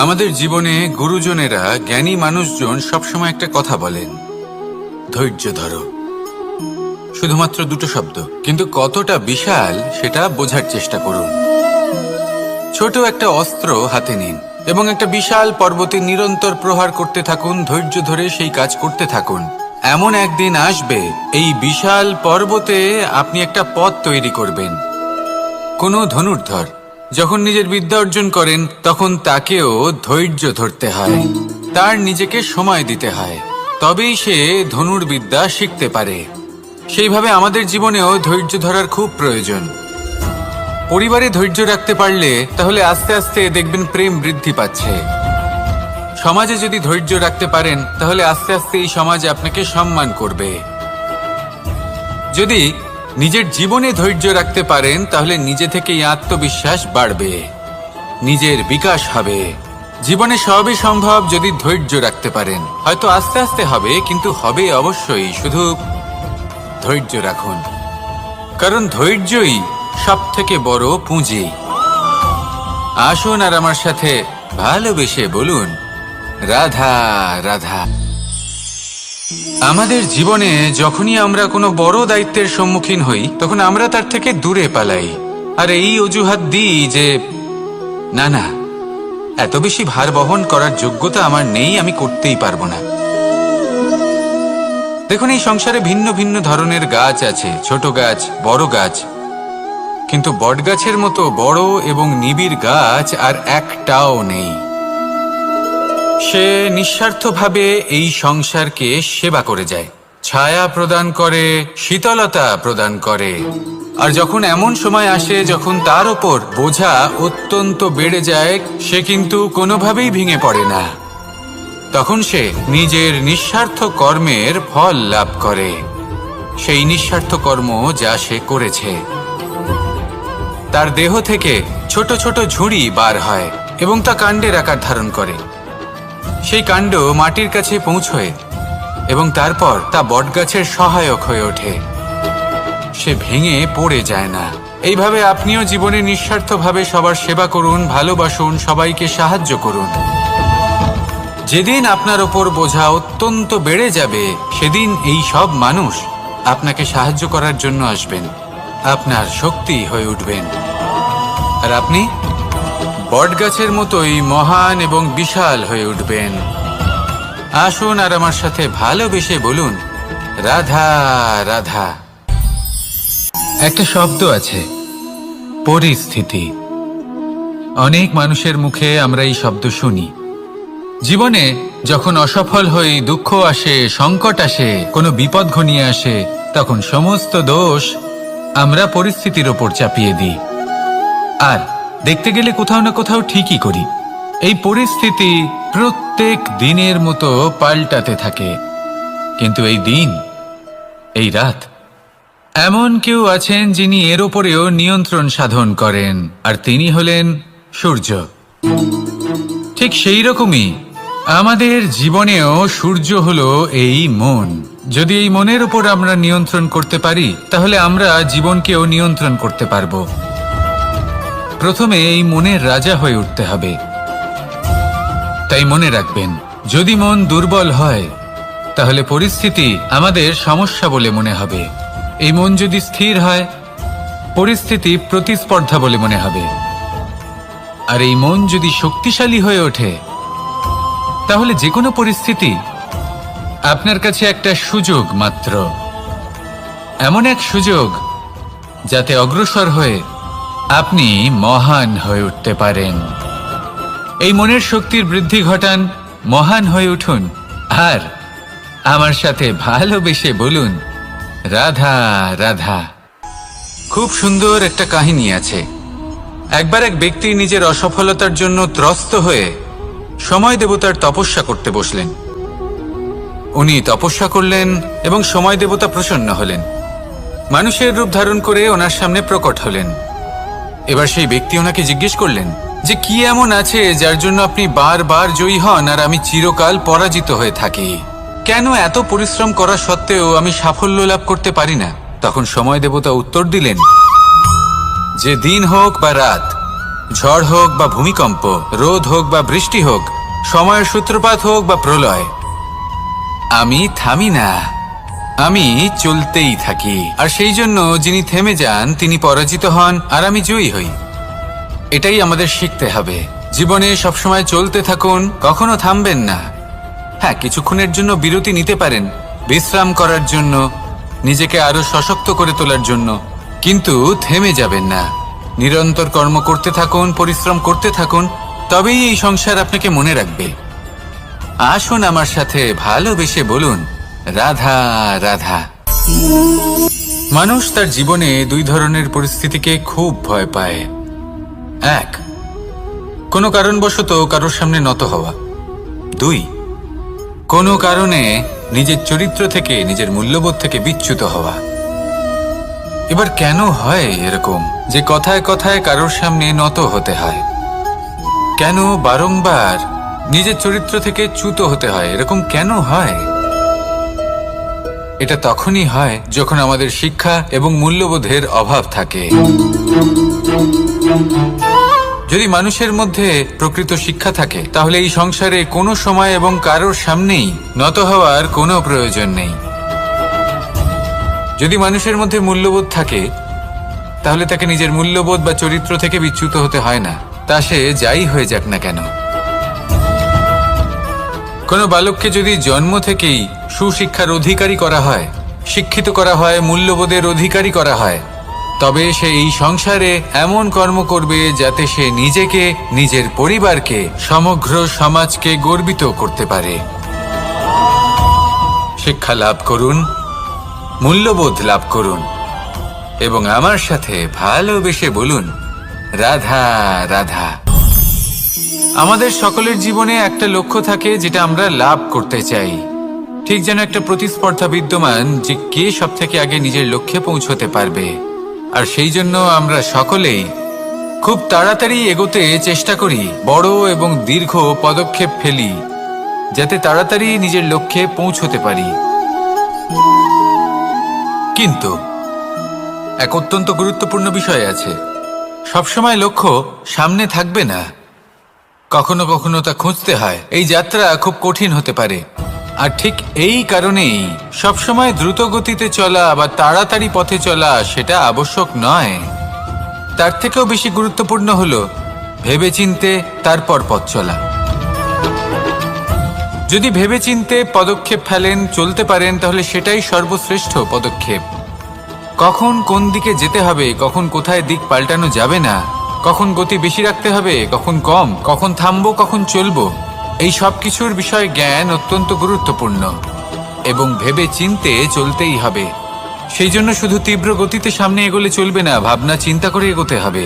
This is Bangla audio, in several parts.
আমাদের জীবনে গুরুজনেরা, জ্ঞানী মানুষজন সবসময় একটা কথা বলেন, ধৈর্য ধরো। শুধুমাত্র দুটো শব্দ, কিন্তু কতটা বিশাল সেটা বোঝার চেষ্টা করুন। ছোট একটা অস্ত্র হাতে নিন এবং একটা বিশাল পর্বতে নিরন্তর প্রহার করতে থাকুন। ধৈর্য ধরে সেই কাজ করতে থাকুন। এমন একদিন আসবে, এই বিশাল পর্বতে আপনি একটা পথ তৈরি করবেন। কোনো ধনুর্ধর যখন নিজের বিদ্যা অর্জন করেন, তখন তাকেও ধৈর্য ধরতে হয়, তার নিজেকে সময় দিতে হয়, তবেই সে ধনুর্বিদ্যা শিখতে পারে। সেইভাবে আমাদের জীবনেও ধৈর্য ধরার খুব প্রয়োজন। পরিবারে ধৈর্য রাখতে পারলে তাহলে আস্তে আস্তে দেখবেন প্রেম বৃদ্ধি পাচ্ছে। সমাজে যদি ধৈর্য রাখতে পারেন, তাহলে আস্তে আস্তে এই সমাজ আপনাকে সম্মান করবে। যদি নিজের জীবনে ধৈর্য রাখতে পারেন, তাহলে নিজে থেকেই আত্মবিশ্বাস বাড়বে, নিজের বিকাশ হবে। জীবনে সবই সম্ভব যদি ধৈর্য রাখতে পারেন। হয়তো আস্তে আস্তে হবে, কিন্তু হবে অবশ্যই। শুধু ধৈর্য রাখুন, কারণ ধৈর্যই সব থেকে বড় পুঁজি। আসুন আর আমার সাথে ভালোবেসে বলুন, রাধা রাধা। আমাদের জীবনে যখনই আমরা কোনো বড় দায়িত্বের সম্মুখীন হই, তখন আমরা তার থেকে দূরে পালাই আর এই অজুহাত দিই যে না না, এত বেশি ভার বহন করার যোগ্যতা আমার নেই, আমি করতেই পারবো না। দেখুন, এই সংসারে ভিন্ন ভিন্ন ধরনের গাছ আছে, ছোট গাছ, বড় গাছ, কিন্তু বটগাছের মতো বড় এবং নিবিড় গাছ আর একটাও নেই। সে নিঃস্বার্থভাবে এই সংসারকে সেবা করে যায়, ছায়া প্রদান করে, শীতলতা প্রদান করে। আর যখন এমন সময় আসে যখন তার ওপর বোঝা অত্যন্ত বেড়ে যায়, সে কিন্তু কোনোভাবেই ভেঙে পড়ে না। তখন সে নিজের নিঃস্বার্থ কর্মের ফল লাভ করে, সেই নিঃস্বার্থ কর্ম যা সে করেছে। তার দেহ থেকে ছোট ছোট ঝুড়ি বার হয় এবং তা কাণ্ডের আকার ধারণ করে। সেই কাণ্ড মাটির কাছে পৌঁছয় এবং তারপর তা বটগাছের সহায়ক হয়ে ওঠে। সে ভেঙে পড়ে যায় না। এইভাবে আপনিও জীবনে নিঃস্বার্থভাবে সবার সেবা করুন, ভালোবাসুন, সবাইকে সাহায্য করুন। যেদিন আপনার ওপর বোঝা অত্যন্ত বেড়ে যাবে, সেদিন এই সব মানুষ আপনাকে সাহায্য করার জন্য আসবেন, আপনার শক্তি হয়ে উঠবেন, আর আপনি বটগাছের মতোই মহান এবং বিশাল হয়ে উঠবেন। আসুন আর আমার সাথে ভালোবেসে বলুন, রাধা রাধা। একটা শব্দ আছে, পরিস্থিতি। অনেক মানুষের মুখে আমরা এই শব্দ শুনি। জীবনে যখন অসফল হই, দুঃখ আসে, সংকট আসে, কোনো বিপদ ঘনিয়ে আসে, তখন সমস্ত দোষ আমরা পরিস্থিতির ওপর চাপিয়ে দিই। আর দেখতে গেলে কোথাও না কোথাও ঠিকই করি। এই পরিস্থিতি প্রত্যেক দিনের মতো পাল্টাতে থাকে, কিন্তু এই দিন, এই রাত, এমন কেউ আছেন যিনি এর ওপরেও নিয়ন্ত্রণ সাধন করেন, আর তিনি হলেন সূর্য। ঠিক সেই রকমই আমাদের জীবনেও সূর্য হলো এই মন। যদি এই মনের উপর আমরা নিয়ন্ত্রণ করতে পারি, তাহলে আমরা জীবনকেও নিয়ন্ত্রণ করতে পারবো। প্রথমে এই মনের রাজা হয়ে উঠতে হবে। তাই মনে রাখবেন, যদি মন দুর্বল হয়, তাহলে পরিস্থিতি আমাদের সমস্যা বলে মনে হবে। এই মন যদি স্থির হয়, পরিস্থিতি প্রতিস্পর্ধা বলে মনে হবে। আর এই মন যদি শক্তিশালী হয়ে ওঠে, তাহলে যে কোনো পরিস্থিতি আপনার কাছে একটা সুযোগ মাত্র, এমন এক সুযোগ যাতে অগ্রসর হয়ে আপনি মহান হয়ে উঠতে পারেন। এই মনের শক্তির বৃদ্ধি ঘটান, মহান হয়ে উঠুন, আর আমার সাথে ভালোবেসে বলুন, রাধা রাধা। খুব সুন্দর একটা কাহিনী আছে। একবার এক ব্যক্তি নিজের অসফলতার জন্য ত্রস্ত হয়ে সময় দেবতার তপস্যা করতে বসলেন। উনি তপস্যা করলেন এবং সময় দেবতা প্রসন্ন হলেন, মানুষের রূপ ধারণ করে ওনার সামনে প্রকট হলেন। এবার সেই ব্যক্তি ওনাকে জিজ্ঞেস করলেন যে কি এমন আছে যার জন্য আপনি বারবার জয়ী হন আর আমি চিরকাল পরাজিত হয়ে থাকি? কেন এত পরিশ্রম করা সত্ত্বেও আমি সাফল্য লাভ করতে পারি না? তখন সময় দেবতা উত্তর দিলেন যে দিন হোক বা রাত, ঝড় হোক বা ভূমিকম্প, রোদ হোক বা বৃষ্টি হোক, সময়ের সূত্রপাত হোক বা প্রলয়, আমি থামি না, আমি চলতেই থাকি। আর সেই জন্য যিনি থেমে যান তিনি পরাজিত হন, আর আমি জয়ী হই। এটাই আমাদের শিখতে হবে। জীবনে সবসময় চলতে থাকুন, কখনো থামবেন না। হ্যাঁ, কিছুক্ষণের জন্য বিরতি নিতে পারেন, বিশ্রাম করার জন্য, নিজেকে আরো সশক্ত করে তোলার জন্য, কিন্তু থেমে যাবেন না। নিরন্তর কর্ম করতে থাকুন, পরিশ্রম করতে থাকুন, তবেই এই সংসার আপনাকে মনে রাখবে। আসুন আমার সাথে ভালোবেসে বলুন, রাধা রাধা। মানুষ তার জীবনে দুই ধরনের পরিস্থিতিকে খুব ভয় পায়। এক, কোনো কারণবশত কারোর সামনে নত হওয়া। দুই, কোনো কারণে নিজের চরিত্র থেকে, নিজের মূল্যবোধ থেকে বিচ্যুত হওয়া। এবার কেন হয় এরকম যে কথায় কথায় কারোর সামনে নত হতে হয়? কেন বারংবার নিজের চরিত্র থেকে চ্যুত হতে হয়? এরকম কেন হয়? এটা তখনই হয় যখন আমাদের শিক্ষা এবং মূল্যবোধের অভাব থাকে। যদি মানুষের মধ্যে প্রকৃত শিক্ষা থাকে, তাহলে এই সংসারে কোনো সময় এবং কারোর সামনেই নত হওয়ার কোনো প্রয়োজন নেই। যদি মানুষের মধ্যে মূল্যবোধ থাকে, তাহলে তাকে নিজের মূল্যবোধ বা চরিত্র থেকে বিচ্যুত হতে হয় না, তা সে যাই হয়ে যাক না কেন। কোনো বালককে যদি জন্ম থেকেই সুশিক্ষার অধিকারী করা হয়, শিক্ষিত করা হয়, মূল্যবোধের অধিকারী করা হয়, তবে সে এই সংসারে এমন কর্ম করবে যাতে সে নিজেকে, নিজের পরিবারকে, সমগ্র সমাজকে গর্বিত করতে পারে। শিক্ষা লাভ করুন, মূল্যবোধ লাভ করুন, এবং আমার সাথে ভালোবেসে বলুন, রাধা রাধা। আমাদের সকলের জীবনে একটা লক্ষ্য থাকে যেটা আমরা লাভ করতে চাই। ঠিক যেন একটা প্রতিস্পর্ধা বিদ্যমান যে কে সব থেকে আগে নিজের লক্ষ্যে পৌঁছতে পারবে। আর সেই জন্য আমরা সকলেই খুব তাড়াতাড়ি এগোতে চেষ্টা করি, বড় এবং দীর্ঘ পদক্ষেপ ফেলি, যাতে তাড়াতাড়ি নিজের লক্ষ্যে পৌঁছতে পারি। কিন্তু এক অত্যন্ত গুরুত্বপূর্ণ বিষয় আছে, সবসময় লক্ষ্য সামনে থাকবে না, কখনো কখনো তা খুঁজতে হয়। এই যাত্রা খুব কঠিন হতে পারে, আর ঠিক এই কারণেই সবসময় দ্রুত গতিতে চলা বা তাড়াতাড়ি পথে চলা সেটা আবশ্যক নয়। তার থেকেও বেশি গুরুত্বপূর্ণ হলো ভেবেচিন্তে তারপর পথ চলা। যদি ভেবেচিন্তে পদক্ষেপ ফেলেন, চলতে পারেন, তাহলে সেটাই সর্বশ্রেষ্ঠ পদক্ষেপ। কখন কোন দিকে যেতে হবে, কখন কোথায় দিক পাল্টানো যাবে না, কখন গতি বেশি রাখতে হবে, কখন কম, কখন থামবো, কখন চলবো, এই সব কিছুর বিষয়ে জ্ঞান অত্যন্ত গুরুত্বপূর্ণ, এবং ভেবে চিন্তে চলতেই হবে। সেই জন্য শুধু তীব্র গতিতে সামনে এগোলে চলবে না, ভাবনা চিন্তা করে এগোতে হবে।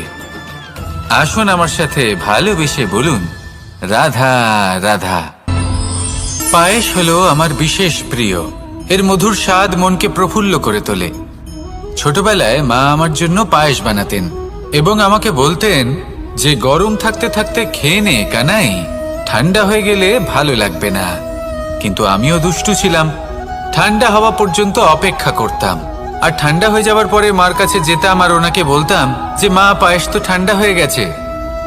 আসুন আমার সাথে ভালোবেসে বলুন, রাধা রাধা। পায়েস হলো আমার বিশেষ প্রিয়। এর মধুর স্বাদ মনকে প্রফুল্ল করে তোলে। ছোটবেলায় মা আমার জন্য পায়েস বানাতেন এবং আমাকে বলতেন যে গরম থাকতে থাকতে খেয়ে নে কানাই, ঠান্ডা হয়ে গেলে ভালো লাগবে না। কিন্তু আমিও দুষ্টু ছিলাম, ঠান্ডা হওয়া পর্যন্ত অপেক্ষা করতাম, আর ঠান্ডা হয়ে যাওয়ার পরে মার কাছে যেতাম আর ওনাকে বলতাম যে মা, পায়েস তো ঠান্ডা হয়ে গেছে,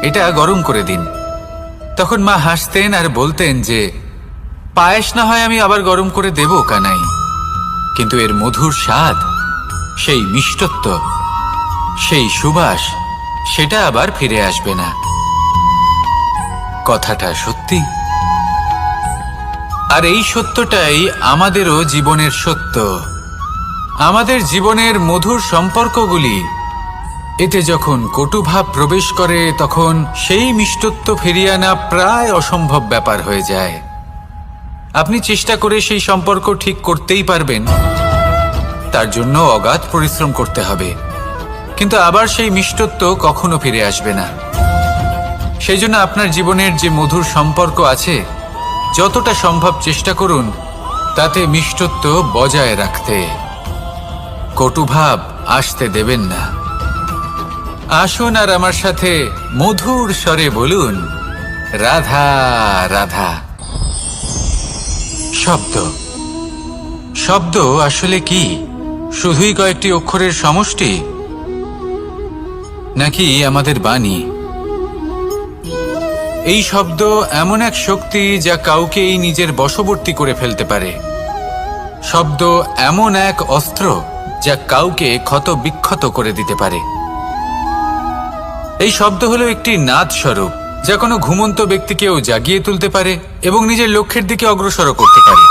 এটা গরম করে দিন। তখন মা হাসতেন আর বলতেন যে পায়েস না হয় আমি আবার গরম করে দেব কানাই, কিন্তু এর মধুর স্বাদ, সেই মিষ্টত্ব, সেই সুবাস, সেটা আবার ফিরে আসবে না। কথাটা সত্যি, আর এই সত্যটাই আমাদেরও জীবনের সত্য। আমাদের জীবনের মধুর সম্পর্কগুলি, এতে যখন কটুভাব প্রবেশ করে তখন সেই মিষ্টত্ব ফিরিয়ে আনা প্রায় অসম্ভব ব্যাপার হয়ে যায়। আপনি চেষ্টা করে সেই সম্পর্ক ঠিক করতেই পারবেন, তার জন্য অগাধ পরিশ্রম করতে হবে, কিন্তু আবার সেই মিষ্টত্ব কখনো ফিরে আসবে না। সেই জন্য আপনার জীবনের যে মধুর সম্পর্ক আছে, যতটা সম্ভব চেষ্টা করুন তাতে মিষ্টত্ব বজায় রাখতে। কটুভাব আসতে দেবেন না। আসুন আর আমার সাথে মধুর স্বরে বলুন, রাধা রাধা। শব্দ, শব্দ আসলে কি? শুধুই কয়েকটি অক্ষরের সমষ্টি, নাকি আমাদের বাণী, এই শব্দ এমন এক শক্তি যা কাউকেই নিজের বশবর্তী করে ফেলতে পারে। শব্দ এমন এক অস্ত্র যা কাউকে ক্ষত বিক্ষত করে দিতে পারে। এই শব্দ হলো একটি নাদ স্বরূপ যা কোনো ঘুমন্ত ব্যক্তিকেও জাগিয়ে তুলতে পারে এবং নিজের লক্ষ্যের দিকে অগ্রসর করতে পারে।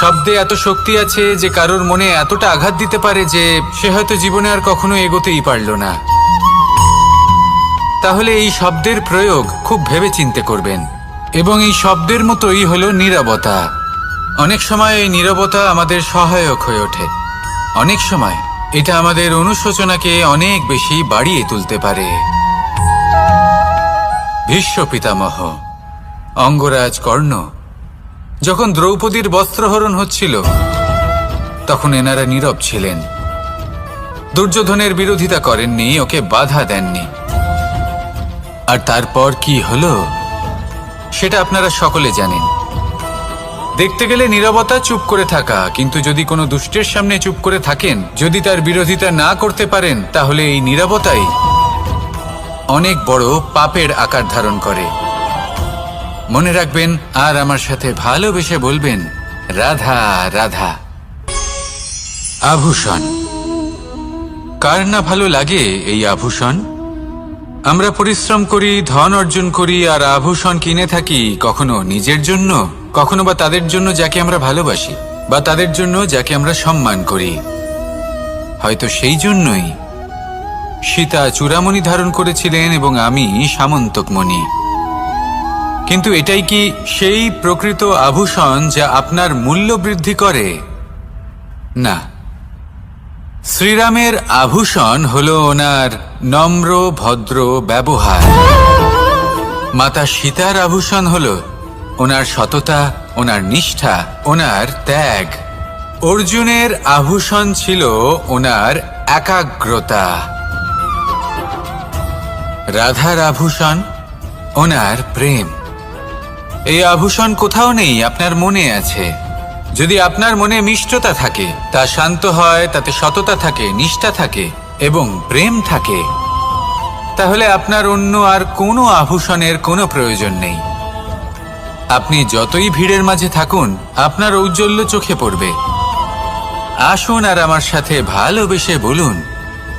শব্দে এত শক্তি আছে যে কারোর মনে এতটা আঘাত দিতে পারে যে সে হয়তো জীবনে আর কখনো এগোতেই পারল না। তাহলে এই শব্দের প্রয়োগ খুব ভেবেচিন্তে করবেন। এবং এই শব্দের মতোই হলো নীরবতা। অনেক সময় এই নীরবতা আমাদের সহায়ক হয়ে ওঠে। অনেক সময় এটা আমাদের অনুশোচনাকে অনেক বেশি বাড়িয়ে তুলতে পারে। ভীষ্ম পিতামহ, অঙ্গরাজ কর্ণ যখন দ্রৌপদীর বস্ত্রহরণ হচ্ছিল তখন এনারা নীরব ছিলেন। দুর্যোধনের বিরোধিতা করেননি, ওকে বাধা দেননি। আর তারপর কি হলো সেটা আপনারা সকলে জানেন। দেখতে গেলে নীরবতা চুপ করে থাকা, কিন্তু যদি কোনো দুষ্টের সামনে চুপ করে থাকেন, যদি তার বিরোধিতা না করতে পারেন, তাহলে এই নীরবতাই অনেক বড় পাপের আকার ধারণ করে। মনে রাখবেন আর আমার সাথে ভালোবেসে বলবেন, রাধা রাধা। আভূষণ। কার না ভালো লাগে এই আভূষণ? আমরা পরিশ্রম করি, ধন অর্জন করি আর আভূষণ কিনে থাকি, কখনো নিজের জন্য, কখনো বা তাদের জন্য যাকে আমরা ভালোবাসি, বা তাদের জন্য যাকে আমরা সম্মান করি। হয়তো সেই জন্যই সীতা চূড়ামণি ধারণ করেছিলেন এবং আমি সামন্তকমণি। কিন্তু এটাই কি সেই প্রকৃত আভূষণ যা আপনার মূল্য বৃদ্ধি করে? না। শ্রীরামের আভূষণ হলো ওনার নম্র ভদ্র ব্যবহার। মাতা সীতার আভূষণ হলো ওনার সততা, ওনার নিষ্ঠা, ওনার ত্যাগ। অর্জুনের আভূষণ ছিল ওনার একাগ্রতা। রাধার আভূষণ ওনার প্রেম। এই আভূষণ কোথাও নেই, আপনার মনে আছে। যদি আপনার মনে মিষ্টতা থাকে, তা শান্ত হয়, তাতে সততা থাকে, নিষ্ঠা থাকে এবং প্রেম থাকে, তাহলে আপনার অন্য আর কোনো আভূষণের কোনো প্রয়োজন নেই। আপনি যতই ভিড়ের মাঝে থাকুন, আপনার ঔজ্জ্বল্য চোখে পড়বে। আসুন আর আমার সাথে ভালোবেসে বলুন,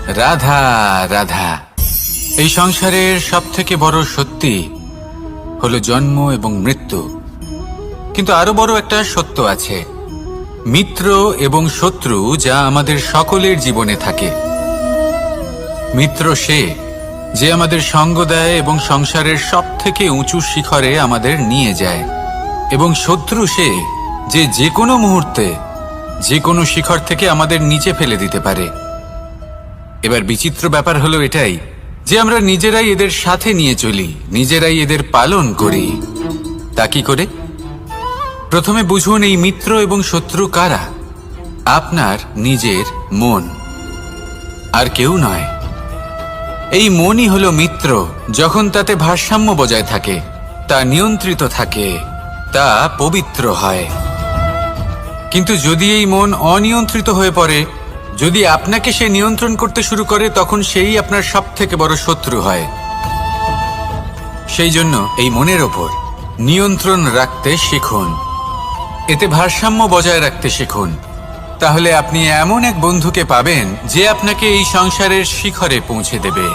রাধা রাধা। এই সংসারের সবথেকে বড় সত্যি হলো জন্ম এবং মৃত্যু। কিন্তু আরো বড় একটা সত্য আছে, মিত্র এবং শত্রু, যা আমাদের সকলের জীবনে থাকে। মিত্র সে যে আমাদের সঙ্গ দেয় এবং সংসারের সবথেকে উঁচু শিখরে আমাদের নিয়ে যায়, এবং শত্রু সে যে যে কোনো মুহূর্তে যে কোনো শিখর থেকে আমাদের নিচে ফেলে দিতে পারে। এবার বিচিত্র ব্যাপার হলো এটাই যে আমরা নিজেরাই এদের সাথে নিয়ে চলি, নিজেরাই এদের পালন করি। তা কি করে? প্রথমে বুঝুন এই মিত্র এবং শত্রু কারা। আপনার নিজের মন, আর কেউ নয়। এই মনই হলো মিত্র যখন তাতে ভারসাম্য বজায় থাকে, তা নিয়ন্ত্রিত থাকে, তা পবিত্র হয়। কিন্তু যদি এই মন অনিয়ন্ত্রিত হয়ে পড়ে, যদি আপনাকে সে নিয়ন্ত্রণ করতে শুরু করে, তখন সেই আপনার সবথেকে বড় শত্রু হয়। সেই জন্য এই মনের ওপর নিয়ন্ত্রণ রাখতে শিখুন, এতে ভারসাম্য বজায় রাখতে শিখুন। তাহলে আপনি এমন এক বন্ধুকে পাবেন যে আপনাকে এই সংসারের শিখরে পৌঁছে দেবে।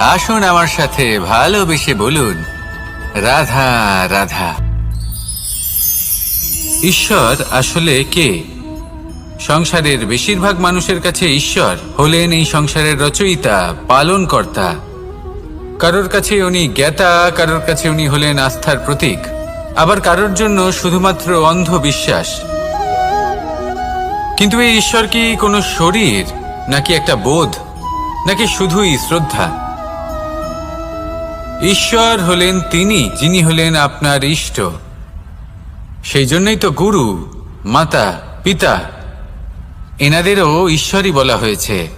আসুন আমার সাথে ভালোবেসে বলুন, রাধা রাধা। ঈশ্বর আসলে কে? সংসারের বেশিরভাগ মানুষের কাছে ঈশ্বর হলেন এই সংসারের রচয়িতা, পালনকর্তা। কারোর কাছে উনি জ্ঞাতা, কারোর কাছে উনি হলেন আস্থার প্রতীক, আবার কারোর জন্য শুধুমাত্র অন্ধ বিশ্বাস। কিন্তু এই ঈশ্বর কি কোনো শরীর, নাকি একটা বোধ, নাকি শুধুই শ্রদ্ধা? ঈশ্বর হলেন তিনি যিনি হলেন আপনার ইষ্ট। সেই জন্যই তো গুরু, মাতা, পিতা এনাদেরও ঈশ্বরই বলা হয়েছে।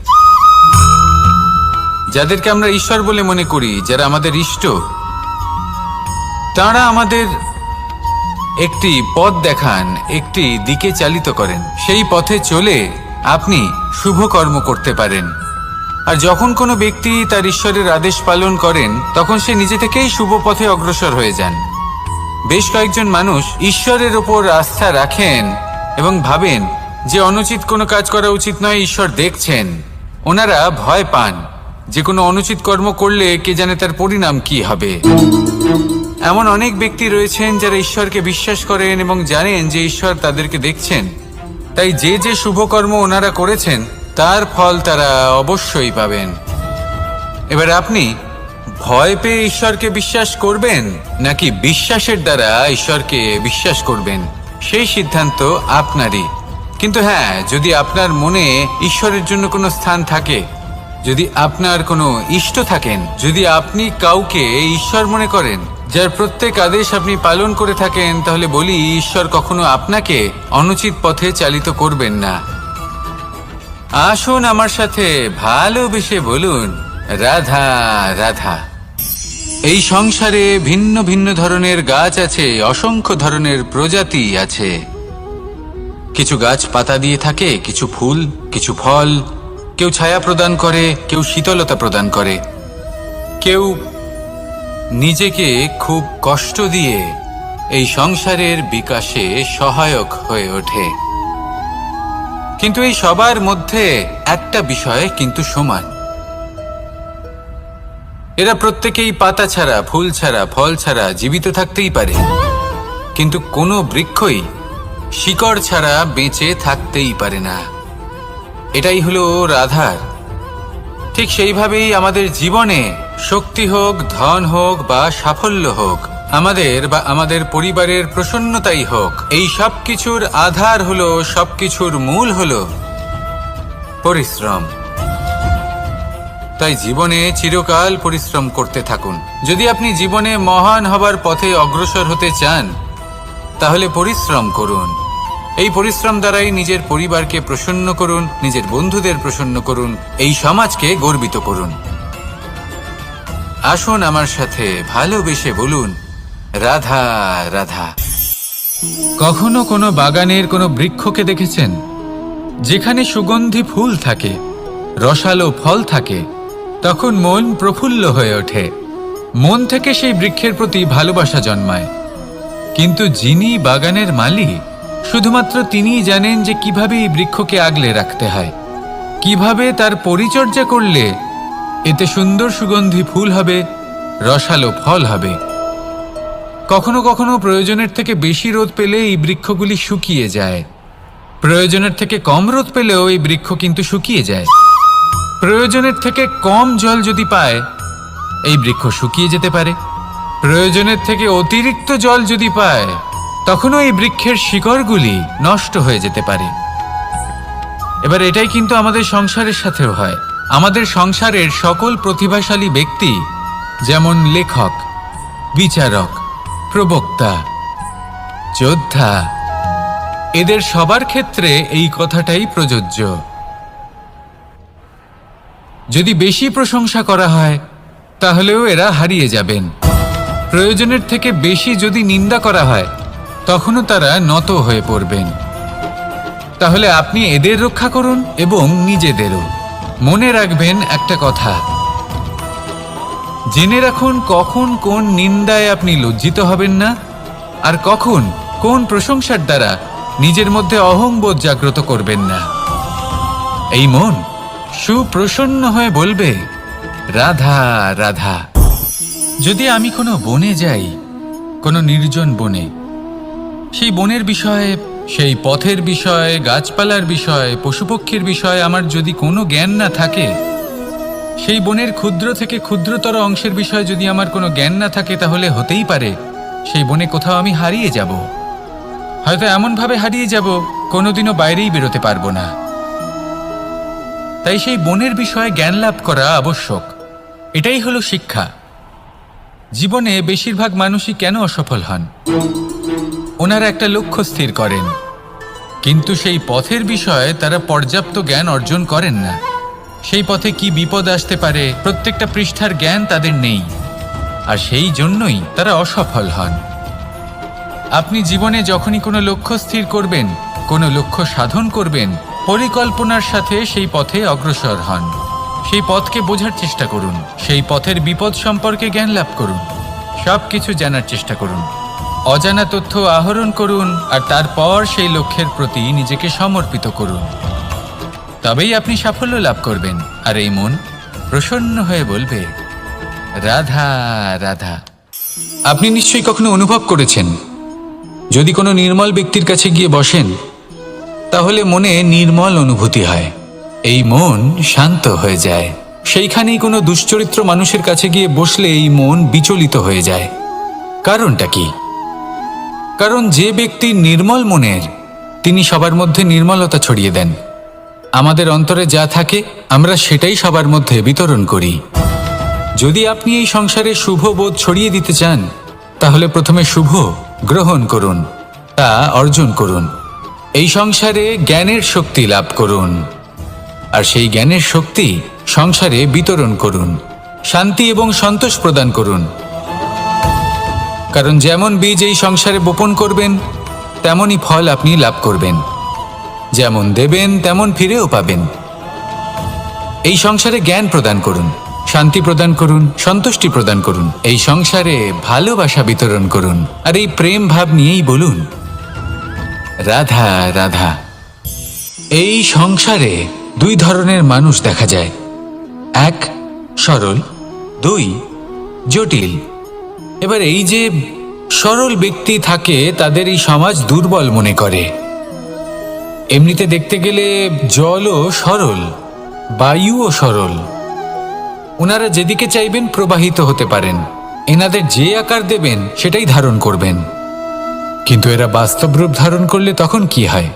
যাদেরকে আমরা ঈশ্বর বলে মনে করি, যারা আমাদের ইষ্ট, তারা আমাদের একটি পথ দেখান, একটি দিকে চালিত করেন। সেই পথে চলে আপনি শুভ কর্ম করতে পারেন। আর যখন কোনো ব্যক্তি তার ঈশ্বরের আদেশ পালন করেন তখন সে নিজে থেকেই শুভ পথে অগ্রসর হয়ে যান। বেশ কয়েকজন মানুষ ঈশ্বরের ওপর আস্থা রাখেন এবং ভাবেন যে অনুচিত কোনো কাজ করা উচিত নয়, ঈশ্বর দেখছেন। ওনারা ভয় পান যে কোনো অনুচিত কর্ম করলে কে জানে তার পরিণাম কি হবে। এমন অনেক ব্যক্তি রয়েছেন যারা ঈশ্বরকে বিশ্বাস করেন এবং জানেন যে ঈশ্বর তাদেরকে দেখছেন, তাই যে যে শুভকর্ম ওনারা করেছেন তার ফল তারা অবশ্যই পাবেন। এবার আপনি ভয় পেয়ে ঈশ্বরকে বিশ্বাস করবেন নাকি বিশ্বাসের দ্বারা ঈশ্বরকে বিশ্বাস করবেন, সেই সিদ্ধান্ত আপনারই। কিন্তু হ্যাঁ, যদি আপনার মনে ঈশ্বরের জন্য কোনো স্থান থাকে, যদি আপনার কোনো ইষ্ট থাকেন, যদি আপনি কাউকে ঈশ্বর মনে করেন যার প্রত্যেক আদেশ আপনি পালন করে থাকেন, তাহলে বলি ঈশ্বর কখনো আপনাকে অনুচিত পথে চালিত করবেন না। আসুন আমার সাথে ভালোবেসে বলুন, রাধা রাধা। এই সংসারে ভিন্ন ভিন্ন ধরনের গাছ আছে, অসংখ্য ধরনের প্রজাতি আছে। কিছু গাছ পাতা দিয়ে থাকে, কিছু ফুল, কিছু ফল। কেউ ছায়া প্রদান করে, কেউ শীতলতা প্রদান করে, কেউ নিজেকে খুব কষ্ট দিয়ে এই সংসারের বিকাশে সহায়ক হয়ে ওঠে। কিন্তু এই সবার মধ্যে একটা বিষয় কিন্তু সমান, এরা প্রত্যেকেই পাতা ছাড়া, ফুল ছাড়া, ফল ছাড়া জীবিত থাকতেই পারে, কিন্তু কোনো বৃক্ষই শিকড় ছাড়া বেঁচে থাকতেই পারে না। এটাই হলো রাধার। ঠিক সেইভাবেই আমাদের জীবনে শক্তি হোক, ধন হোক বা সাফল্য হোক, আমাদের বা আমাদের পরিবারের প্রসন্নতাই হোক, এই সব কিছুর আধার হলো, সবকিছুর মূল হলো পরিশ্রম। তাই জীবনে চিরকাল পরিশ্রম করতে থাকুন। যদি আপনি জীবনে মহান হবার পথে অগ্রসর হতে চান, তাহলে পরিশ্রম করুন। এই পরিশ্রম দ্বারাই নিজের পরিবারকে প্রসন্ন করুন, নিজের বন্ধুদের প্রসন্ন করুন, এই সমাজকে গর্বিত করুন। আসুন আমার সাথে ভালোবেসে বলুন, রাধা রাধা। কখনো কোনো বাগানের কোনো বৃক্ষকে দেখেছেন যেখানে সুগন্ধি ফুল থাকে, রসালো ফল থাকে? তখন মন প্রফুল্ল হয়ে ওঠে, মন থেকে সেই বৃক্ষের প্রতি ভালোবাসা জন্মায়। কিন্তু যিনি বাগানের মালিক, শুধুমাত্র তিনিই জানেন যে কিভাবে এই বৃক্ষকে আগলে রাখতে হয়, কিভাবে তার পরিচর্যা করলে এতে সুন্দর সুগন্ধি ফুল হবে, রসালো ফল হবে। কখনো কখনো প্রয়োজনের থেকে বেশি রোদ পেলে এই বৃক্ষগুলি শুকিয়ে যায়, প্রয়োজনের থেকে কম রোদ পেলেও এই বৃক্ষ কিন্তু শুকিয়ে যায়। প্রয়োজনের থেকে কম জল যদি পায়, এই বৃক্ষ শুকিয়ে যেতে পারে। প্রয়োজনের থেকে অতিরিক্ত জল যদি পায়, তখনও এই বৃক্ষের শিকড়গুলি নষ্ট হয়ে যেতে পারে। এবার এটাই কিন্তু আমাদের সংসারের সাথেও হয়। আমাদের সংসারের সকল প্রতিভাশালী ব্যক্তি, যেমন লেখক, বিচারক, প্রবক্তা, যোদ্ধা, এদের সবার ক্ষেত্রে এই কথাটাই প্রযোজ্য। যদি বেশি প্রশংসা করা হয়, তাহলেও এরা হারিয়ে যাবেন। প্রয়োজনের থেকে বেশি যদি নিন্দা করা হয়, তখনও তারা নত হয়ে পড়বেন। তাহলে আপনি এদের রক্ষা করুন এবং নিজেদেরও। মনে রাখবেন একটা কথা, জেনে রাখুন কখন কোন নিন্দায় আপনি লজ্জিত হবেন না, আর কখন কোন প্রশংসার দ্বারা নিজের মধ্যে অহংবোধ জাগ্রত করবেন না। এই মন সুপ্রসন্ন হয়ে বলবে, রাধা রাধা। যদি আমি কোনো বনে যাই, কোনো নির্জন বনে, সেই বনের বিষয়ে, সেই পথের বিষয়ে, গাছপালার বিষয়ে, পশুপক্ষীর বিষয়ে আমার যদি কোনো জ্ঞান না থাকে, সেই বনের ক্ষুদ্র থেকে ক্ষুদ্রতর অংশের বিষয়ে যদি আমার কোনো জ্ঞান না থাকে, তাহলে হতেই পারে সেই বনে কোথাও আমি হারিয়ে যাব। হয়তো এমনভাবে হারিয়ে যাব, কোনোদিনও বাইরেই বেরোতে পারবো না। তাই সেই বনের বিষয়ে জ্ঞান লাভ করা আবশ্যক। এটাই হলো শিক্ষা। জীবনে বেশিরভাগ মানুষই কেন অসফল হন? ওনারা একটা লক্ষ্য স্থির করেন, কিন্তু সেই পথের বিষয়ে তারা পর্যাপ্ত জ্ঞান অর্জন করেন না। সেই পথে কি বিপদ আসতে পারে প্রত্যেকটা পৃষ্ঠার জ্ঞান তাদের নেই, আর সেই জন্যই তারা অসফল হন। আপনি জীবনে যখনই কোনো লক্ষ্য স্থির করবেন, কোনো লক্ষ্য সাধন করবেন, পরিকল্পনার সাথে সেই পথে অগ্রসর হন। সেই পথকে বোঝার চেষ্টা করুন, সেই পথের বিপদ সম্পর্কে জ্ঞান লাভ করুন, সব কিছু জানার চেষ্টা করুন, অজানা তথ্য আহরণ করুন, আর তারপর সেই লক্ষ্যের প্রতি নিজেকে সমর্পিত করুন। তবেই আপনি সাফল্য লাভ করবেন। আর এই মন প্রসন্ন হয়ে বলবে, রাধা রাধা। আপনি নিশ্চয়ই কখনো অনুভব করেছেন, যদি কোনো নির্মল ব্যক্তির কাছে গিয়ে বসেন তাহলে মনে নির্মল অনুভূতি হয়, এই মন শান্ত হয়ে যায়। সেইখানেই কোনো দুশ্চরিত্র মানুষের কাছে গিয়ে বসলে এই মন বিচলিত হয়ে যায়। কারণটা কি? কারণ যে ব্যক্তি নির্মল মনের, তিনি সবার মধ্যে নির্মলতা ছড়িয়ে দেন। আমাদের অন্তরে যা থাকে আমরা সেটাই সবার মধ্যে বিতরণ করি। যদি আপনি এই সংসারে শুভ বোধ ছড়িয়ে দিতে চান, তাহলে প্রথমে শুভ গ্রহণ করুন, তা অর্জন করুন। এই সংসারে জ্ঞানের শক্তি লাভ করুন, আর সেই জ্ঞানের শক্তি সংসারে বিতরণ করুন। শান্তি এবং সন্তোষ প্রদান করুন। কারণ যেমন বীজ এই সংসারে বপন করবেন, তেমনই ফল আপনি লাভ করবেন। যেমন দেবেন তেমন ফিরেও পাবেন। এই সংসারে জ্ঞান প্রদান করুন, শান্তি প্রদান করুন, সন্তুষ্টি প্রদান করুন। এই সংসারে ভালোবাসা বিতরণ করুন, আর এই প্রেম ভাব নিয়েই বলুন, রাধা রাধা। এই সংসারে দুই ধরনের মানুষ দেখা যায়, এক সরল, দুই জটিল। এবার এই যে সরল ব্যক্তি থাকে, তাদের এই সমাজ দুর্বল মনে করে। এমনিতে দেখতে গেলে জলও সরল, বায়ুও সরল। ওনারা যেদিকে চাইবেন প্রবাহিত হতে পারেন, এনাদের যে আকার দেবেন সেটাই ধারণ করবেন। কিন্তু এরা বাস্তব রূপ ধারণ করলে তখন কি হয়?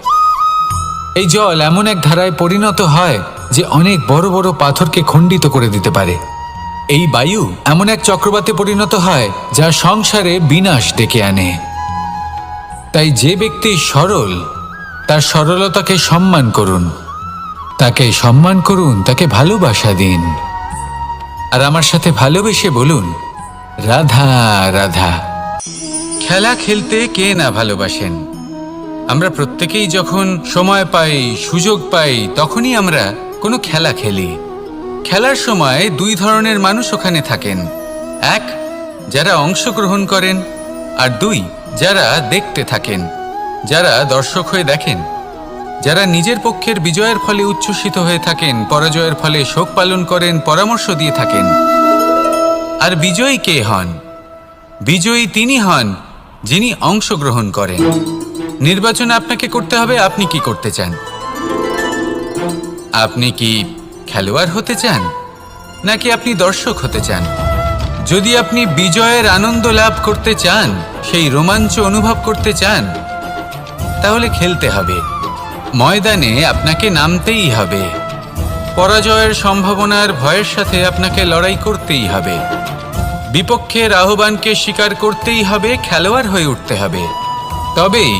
এই জল এমন এক ধারায় পরিণত হয় যে অনেক বড় বড় পাথরকে খণ্ডিত করে দিতে পারে। এই বায়ু এমন এক চক্রবাতে পরিণত হয় যা সংসারে বিনাশ ডেকে আনে। তাই যে ব্যক্তি সরল, তার সরলতাকে সম্মান করুন, তাকে সম্মান করুন, তাকে ভালোবাসা দিন। আর আমার সাথে ভালোবেসে বলুন, রাধা রাধা। খেলা খেলতে কে না ভালোবাসেন? আমরা প্রত্যেকেই যখন সময় পাই, সুযোগ পাই, তখনই আমরা কোনো খেলা খেলি। খেলার সময় দুই ধরনের মানুষ ওখানে থাকেন, এক যারা অংশগ্রহণ করেন, আর দুই যারা দেখতে থাকেন, যারা দর্শক হয়ে দেখেন, যারা নিজের পক্ষের বিজয়ের ফলে উচ্ছ্বসিত হয়ে থাকেন, পরাজয়ের ফলে শোক পালন করেন, পরামর্শ দিয়ে থাকেন। আর বিজয়ী কে হন? বিজয়ী তিনি হন যিনি অংশগ্রহণ করেন। নির্বাচন আপনাকে করতে হবে, আপনি কি করতে চান? আপনি কি খেলোয়াড় হতে চান, নাকি আপনি দর্শক হতে চান? যদি আপনি বিজয়ের আনন্দ লাভ করতে চান, সেই রোমাঞ্চ অনুভব করতে চান, তাহলে খেলতে হবে। ময়দানে আপনাকে নামতেই হবে। পরাজয়ের সম্ভাবনার ভয়ের সাথে আপনাকে লড়াই করতেই হবে। বিপক্ষের আহ্বানকে স্বীকার করতেই হবে, খেলোয়াড় হয়ে উঠতে হবে। তবেই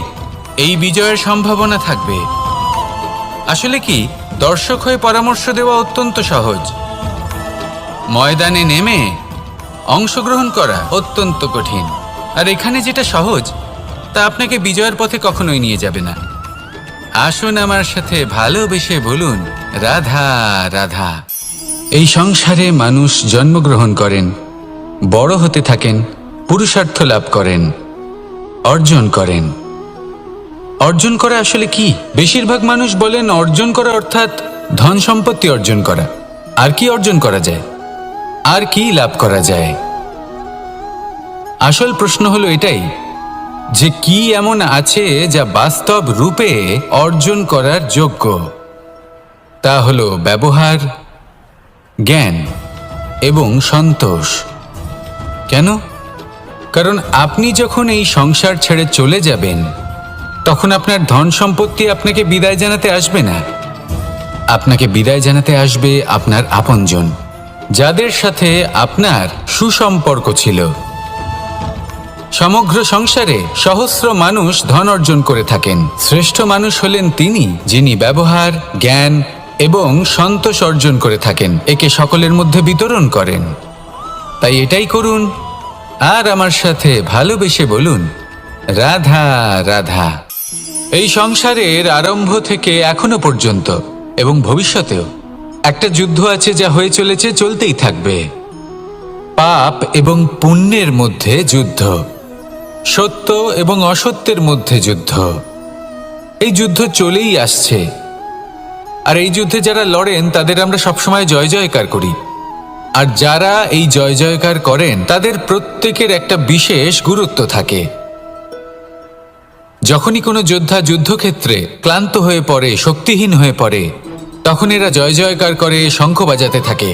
এই বিজয়ের সম্ভাবনা থাকবে। আসলে কি, দর্শক হয়ে পরামর্শ দেওয়া অত্যন্ত সহজ, ময়দানে নেমে অংশগ্রহণ করা অত্যন্ত কঠিন। আর এখানে যেটা সহজ, তা আপনাকে বিজয়ের পথে কখনোই নিয়ে যাবে না। আসুন আমার সাথে ভালোবেসে বলুন, রাধা রাধা। এই সংসারে মানুষ জন্মগ্রহণ করেন, বড় হতে থাকেন, পুরুষার্থ লাভ করেন, অর্জন করেন। অর্জন করা আসলে কি? বেশিরভাগ মানুষ বলেন অর্জন করা অর্থাৎ ধন সম্পত্তি অর্জন করা। আর কি অর্জন করা যায়? আর কি লাভ করা যায়? আসল প্রশ্ন হলো এটাই যে কি এমন আছে যা বাস্তব রূপে অর্জন করার যোগ্য। তা হলো ব্যবহার, জ্ঞান এবং সন্তোষ। কেন? কারণ আপনি যখন এই সংসার ছেড়ে চলে যাবেন, তখন আপনার ধন সম্পত্তি আপনাকে বিদায় জানাতে আসবে না। আপনাকে বিদায় জানাতে আসবে আপনার আপনজন, যাদের সাথে আপনার সুসম্পর্ক ছিল। সমগ্র সংসারে সহস্র মানুষ ধন অর্জন করে থাকেন। শ্রেষ্ঠ মানুষ হলেন তিনি যিনি ব্যবহার, জ্ঞান এবং সন্তোষ অর্জন করে থাকেন, একে সকলের মধ্যে বিতরণ করেন। তাই এটাই করুন, আর আমার সাথে ভালোবেসে বলুন, রাধা রাধা। এই সংসারের আরম্ভ থেকে এখনো পর্যন্ত এবং ভবিষ্যতেও একটা যুদ্ধ আছে যা হয়ে চলেছে, চলতেই থাকবে। পাপ এবং পুণ্যের মধ্যে যুদ্ধ, সত্য এবং অসত্যের মধ্যে যুদ্ধ। এই যুদ্ধ চলেই আসছে, আর এই যুদ্ধে যারা লড়েন তাদের আমরা সবসময় জয় জয়কার করি। আর যারা এই জয় জয়কার করেন তাদের প্রত্যেকের একটা বিশেষ গুরুত্ব থাকে। যখনই কোনো যোদ্ধা যুদ্ধক্ষেত্রে ক্লান্ত হয়ে পড়ে, শক্তিহীন হয়ে পড়ে, তখন এরা জয় জয়কার করে, শঙ্খ বাজাতে থাকে।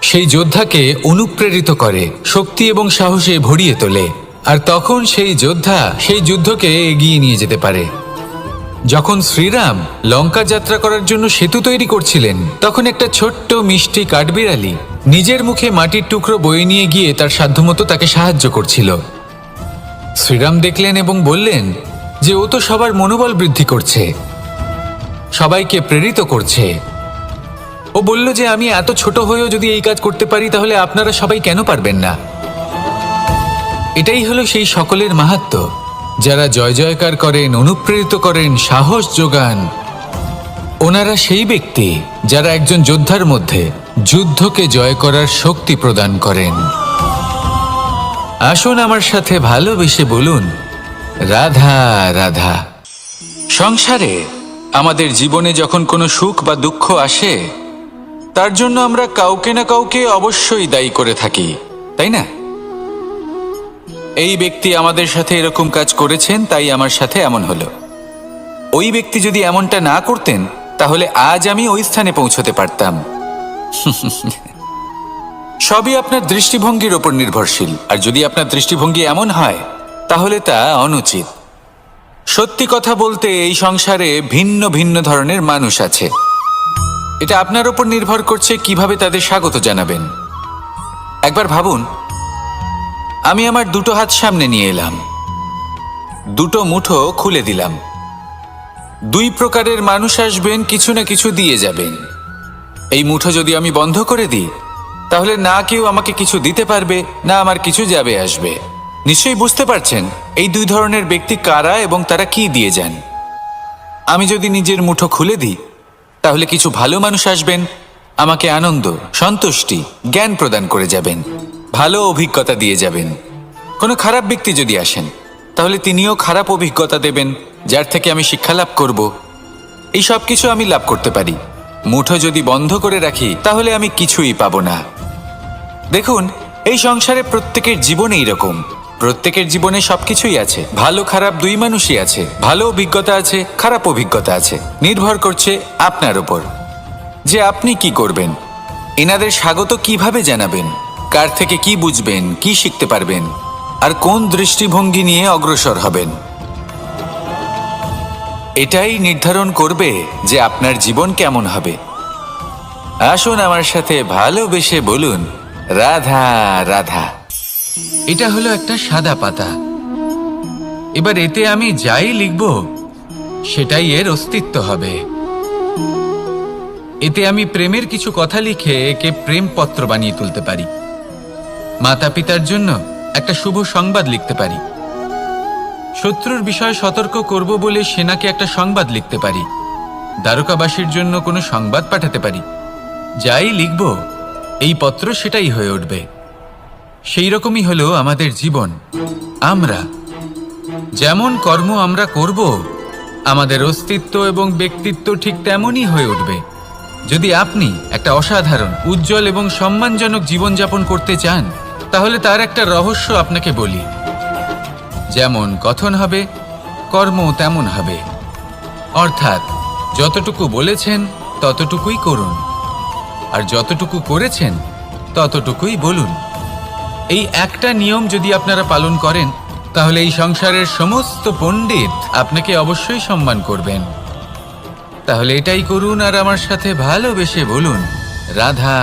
সেই যোদ্ধাকে অনুপ্রেরিত করে, শক্তি এবং সাহসে ভরিয়ে তোলে, আর তখন সেই যোদ্ধা সেই যুদ্ধকে এগিয়ে নিয়ে যেতে পারে। যখন শ্রীরাম লঙ্কা যাত্রা করার জন্য সেতু তৈরি করছিলেন, তখন একটা ছোট্ট মিষ্টি কাঠবিড়ালি নিজের মুখে মাটির টুকরো বয়ে নিয়ে গিয়ে তার সাধ্যমতো তাকে সাহায্য করছিল। শ্রীরাম দেখলেন এবং বললেন যে ও তো সবার মনোবল বৃদ্ধি করছে, সবাইকে প্রেরিত করছে। ও বলল যে আমি এত ছোট হয়েও যদি এই কাজ করতে পারি, তাহলে আপনারা সবাই কেন পারবেন না? এটাই হলো সেই সকলের মাহাত্ম্য, যারা জয় জয়কার করেন, অনুপ্রেরিত করেন, সাহস যোগান। ওনারা সেই ব্যক্তি যারা একজন যোদ্ধার মধ্যে যুদ্ধকে জয় করার শক্তি প্রদান করেন। আসুন আমার সাথে ভালোবেসে বলুন, রাধা রাধা। সংসারে আমাদের জীবনে যখন কোনো সুখ বা দুঃখ আসে, তার জন্য আমরা কাউকে না কাউকে অবশ্যই দায়ী করে থাকি, তাই না? এই ব্যক্তি আমাদের সাথে এরকম কাজ করেছেন, তাই আমার সাথে এমন হলো। ওই ব্যক্তি যদি এমনটা না করতেন, তাহলে আজ আমি ওই স্থানে পৌঁছতে পারতাম। সবই আপনার দৃষ্টিভঙ্গির ওপর নির্ভরশীল, আর যদি আপনার দৃষ্টিভঙ্গি এমন হয়, তাহলে তা অনুচিত। সত্যি কথা বলতে এই সংসারে ভিন্ন ভিন্ন ধরনের মানুষ আছে। এটা আপনার ওপর নির্ভর করছে কিভাবে তাদের স্বাগত জানাবেন। একবার ভাবুন, আমি আমার দুটো হাত সামনে নিয়ে এলাম, দুটো মুঠো খুলে দিলাম। দুই প্রকারের মানুষ আসবেন, কিছু না কিছু দিয়ে যাবেন। এই মুঠো যদি আমি বন্ধ করে দিই, তাহলে না কেউ আমাকে কিছু দিতে পারবে, না আমার কিছু যাবে আসবে। নিশ্চয়ই বুঝতে পারছেন এই দুই ধরনের ব্যক্তি কারা এবং তারা কি দিয়ে যান। আমি যদি নিজের মুঠো খুলে দিই, তাহলে কিছু ভালো মানুষ আসবেন, আমাকে আনন্দ, সন্তুষ্টি, জ্ঞান প্রদান করে যাবেন, ভালো অভিজ্ঞতা দিয়ে যাবেন। কোনো খারাপ ব্যক্তি যদি আসেন, তাহলে তিনিও খারাপ অভিজ্ঞতা দেবেন, যার থেকে আমি শিক্ষা লাভ করব। এই সব কিছু আমি লাভ করতে পারি। মুঠো যদি বন্ধ করে রাখি, তাহলে আমি কিছুই পাবো না। দেখুন, এই সংসারে প্রত্যেকের জীবনে এইরকম। প্রত্যেকের জীবনে সবকিছুই আছে, ভালো খারাপ দুই মানুষই আছে। ভালো অভিজ্ঞতা আছে, খারাপ অভিজ্ঞতা আছে। নির্ভর করছে আপনার উপর যে আপনি কি করবেন, এনাদের স্বাগত কিভাবে জানাবেন, কার থেকে কি বুঝবেন, কি শিখতে পারবেন, আর কোন দৃষ্টিভঙ্গি নিয়ে অগ্রসর হবেন। এটাই নির্ধারণ করবে যে আপনার জীবন কেমন হবে। আসুন আমার সাথে ভালোবেসে বলুন, রাধা রাধা। এটা হলো একটা সাদা পাতা। এবার এতে আমি যাই লিখব, সেটাই এর অস্তিত্ব হবে। এতে আমি প্রেমের কিছু কথা লিখে একে প্রেমপত্র বানিয়ে তুলতে পারি। মাতা পিতার জন্য একটা শুভ সংবাদ লিখতে পারি। শত্রুর বিষয়ে সতর্ক করব বলে সেনাকে একটা সংবাদ লিখতে পারি। দ্বারকাবাসীর জন্য কোনো সংবাদ পাঠাতে পারি। যাই লিখব, এই পত্র সেটাই হয়ে উঠবে। সেই রকমই হলো আমাদের জীবন। আমরা যেমন কর্ম আমরা করব, আমাদের অস্তিত্ব এবং ব্যক্তিত্ব ঠিক তেমনই হয়ে উঠবে। যদি আপনি একটা অসাধারণ, উজ্জ্বল এবং সম্মানজনক জীবনযাপন করতে চান, তাহলে তার একটা রহস্য আপনাকে বলি। যেমন কথন হবে, কর্ম তেমন হবে। অর্থাৎ যতটুকু বলেছেন ততটুকুই করুন, আর যতটুকু করেছেন ততটুকুই বলুন। এই একটা নিয়ম যদি আপনারা পালন করেন, তাহলে এই সংসারের সমস্ত পণ্ডিত আপনাকে অবশ্যই সম্মান করবেন। তাহলে এটাই করুন, আর আমার সাথে ভালোবেসে বলুন, রাধা